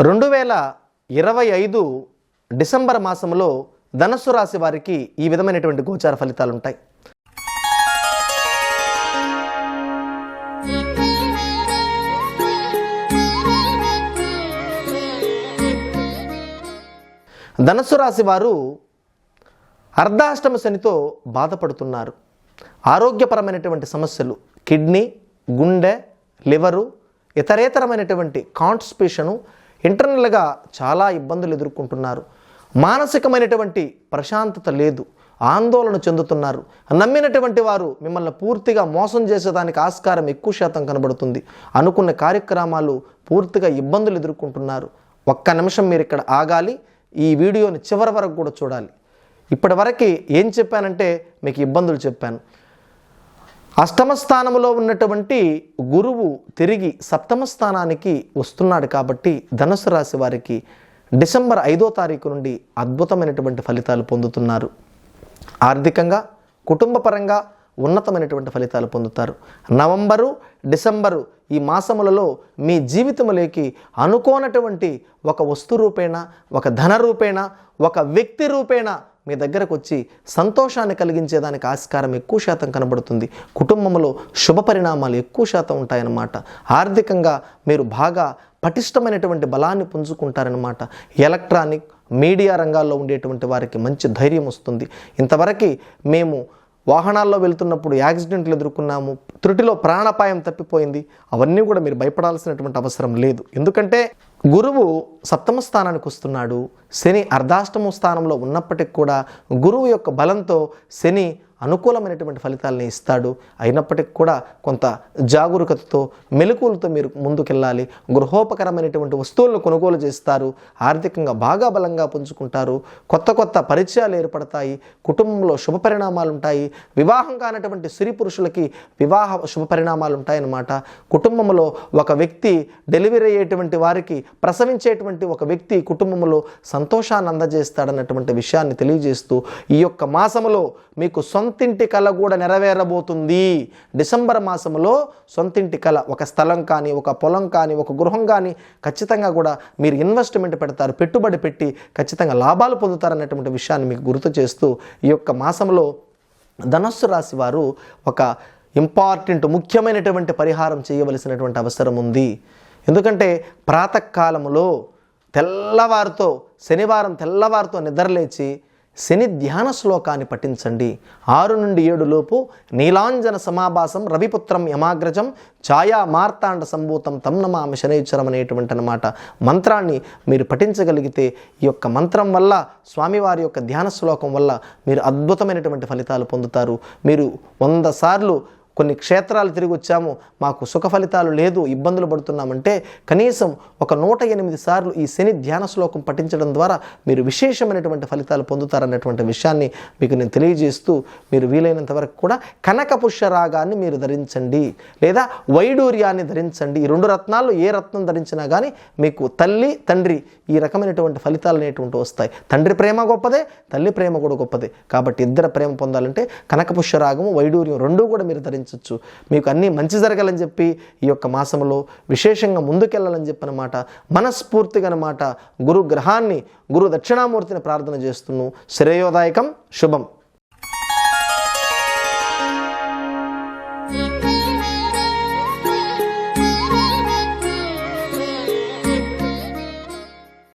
2025 December మాసంలో ధనుస్సు రాశి వారికి ఈ విధమైనటువంటి గోచార ఫలితాలు ఉంటాయి. ధనుస్సు రాశి వారు అర్ధాష్టమ శనితో బాధపడుతున్నారు. ఆరోగ్యపరమైనటువంటి సమస్యలు, కిడ్నీ, గుండె, లివరు, ఇతరేతరమైనటువంటి కాన్స్టిపేషను, ఇంటర్నల్గా చాలా ఇబ్బందులు ఎదుర్కొంటున్నారు. మానసికమైనటువంటి ప్రశాంతత లేదు, ఆందోళన చెందుతున్నారు. నమ్మినటువంటి వారు మిమ్మల్ని పూర్తిగా మోసం చేసేదానికి ఆస్కారం ఎక్కువ శాతం కనబడుతుంది. అనుకున్న కార్యక్రమాలు పూర్తిగా ఇబ్బందులు ఎదుర్కొంటున్నారు. ఒక్క నిమిషం మీరు ఇక్కడ ఆగాలి, ఈ వీడియోని చివరి వరకు కూడా చూడాలి. ఇప్పటి వరకు ఏం చెప్పానంటే మీకు ఇబ్బందులు చెప్పాను. అష్టమ స్థానంలో ఉన్నటువంటి గురువు తిరిగి సప్తమ స్థానానికి వస్తున్నాడు కాబట్టి ధనుసు రాశి వారికి డిసెంబర్ 5వ తారీఖు నుండి అద్భుతమైనటువంటి ఫలితాలు పొందుతున్నారు. ఆర్థికంగా, కుటుంబపరంగా ఉన్నతమైనటువంటి ఫలితాలు పొందుతారు. నవంబరు, డిసెంబరు ఈ మాసములలో మీ జీవితంలోకి అనుకోనటువంటి ఒక వస్తు రూపేణ, ఒక ధన రూపేణ, ఒక వ్యక్తి రూపేణ మీ దగ్గరకు వచ్చి సంతోషాన్ని కలిగించేదానికి ఆస్కారం ఎక్కువ శాతం కనబడుతుంది. కుటుంబంలో శుభ పరిణామాలు ఎక్కువ శాతం ఉంటాయన్నమాట. ఆర్థికంగా మీరు బాగా పటిష్టమైనటువంటి బలాన్ని పుంజుకుంటారనమాట. ఎలక్ట్రానిక్, మీడియా రంగాల్లో ఉండేటువంటి వారికి మంచి ధైర్యం వస్తుంది. ఇంతవరకు మేము వాహనాల్లో వెళ్తున్నప్పుడు యాక్సిడెంట్లు ఎదుర్కొన్నాము, త్రుటిలో ప్రాణాపాయం తప్పిపోయింది, అవన్నీ కూడా మీరు భయపడాల్సినటువంటి అవసరం లేదు. ఎందుకంటే గురువు సప్తమ స్థానానికి వస్తున్నాడు. శని అర్ధాష్టమ స్థానంలో ఉన్నప్పటికీ కూడా గురువు యొక్క బలంతో శని అనుకూలమైనటువంటి ఫలితాలని ఇస్తాడు. అయినప్పటికీ కూడా కొంత జాగరూకతతో, మెలకువలతో మీరు ముందుకెళ్ళాలి. గృహోపకరమైనటువంటి వస్తువులను కొనుగోలు చేస్తారు. ఆర్థికంగా బాగా బలంగా పుంజుకుంటారు. కొత్త కొత్త పరిచయాలు ఏర్పడతాయి. కుటుంబంలో శుభ పరిణామాలు ఉంటాయి. వివాహం కానటువంటి స్త్రీ పురుషులకి వివాహ శుభ పరిణామాలు ఉంటాయన్నమాట. కుటుంబంలో ఒక వ్యక్తి, డెలివరీ అయ్యేటువంటి వారికి, ప్రసవించేటువంటి ఒక వ్యక్తి కుటుంబంలో సంతోషాన్ని అందజేస్తాడన్నటువంటి విషయాన్ని తెలియజేస్తూ ఈ యొక్క మాసములో మీకు సొంతింటి కళ కూడా నెరవేరబోతుంది. డిసెంబర్ మాసంలో సొంతింటి కళ, ఒక స్థలం కానీ, ఒక పొలం కానీ, ఒక గృహం కానీ ఖచ్చితంగా కూడా మీరు ఇన్వెస్ట్మెంట్ పెడతారు, పెట్టుబడి పెట్టి ఖచ్చితంగా లాభాలు పొందుతారన్నటువంటి విషయాన్ని మీకు గుర్తు చేస్తూ ఈ యొక్క మాసంలో ధనుస్సు రాశి వారు ఒక ఇంపార్టెంట్, ముఖ్యమైనటువంటి పరిహారం చేయవలసినటువంటి అవసరం ఉంది. ఎందుకంటే ప్రాతకాలములో తెల్లవారితో, శనివారం తెల్లవారితో నిద్రలేచి శని ధ్యాన శ్లోకాన్ని పఠించండి. 6 నుండి 7 లోపు నీలాంజన సమాభాసం రవిపుత్రం యమాగ్రజం ఛాయా మార్తాండ సంభూతం తం నమామి శనైశ్వరం అనేటువంటి అన్నమాట మంత్రాన్ని మీరు పఠించగలిగితే ఈ యొక్క మంత్రం వల్ల, స్వామివారి యొక్క ధ్యాన శ్లోకం వల్ల మీరు అద్భుతమైనటువంటి ఫలితాలు పొందుతారు. మీరు 100 సార్లు కొన్ని క్షేత్రాలు తిరిగి వచ్చాము, మాకు సుఖ ఫలితాలు లేదు, ఇబ్బందులు పడుతున్నామంటే కనీసం ఒక 108 సార్లు ఈ శని ధ్యాన శ్లోకం పఠించడం ద్వారా మీరు విశేషమైనటువంటి ఫలితాలు పొందుతారన్నటువంటి విషయాన్ని మీకు నేను తెలియజేస్తూ, మీరు వీలైనంత వరకు కూడా కనక పుష్యరాగాన్ని మీరు ధరించండి, లేదా వైడూర్యాన్ని ధరించండి. ఈ 2 రత్నాల్లో ఏ రత్నం ధరించినా కానీ మీకు తల్లి, తండ్రి ఈ రకమైనటువంటి ఫలితాలు అనేటువంటి వస్తాయి. తండ్రి ప్రేమ గొప్పదే, తల్లి ప్రేమ కూడా గొప్పదే. కాబట్టి ఇద్దరు ప్రేమ పొందాలంటే కనక పుష్యరాగము, వైడూర్యం 2 కూడా మీరు ధరించవచ్చు. మీకు అన్నీ మంచి జరగాలని చెప్పి ఈ యొక్క మాసంలో విశేషంగా ముందుకెళ్ళాలని చెప్పనమాట మనస్ఫూర్తిగా అన్నమాట గురు గ్రహాన్ని, గురు దక్షిణామూర్తిని ప్రార్థన చేస్తున్నాను. శ్రేయోదాయకం, శుభం.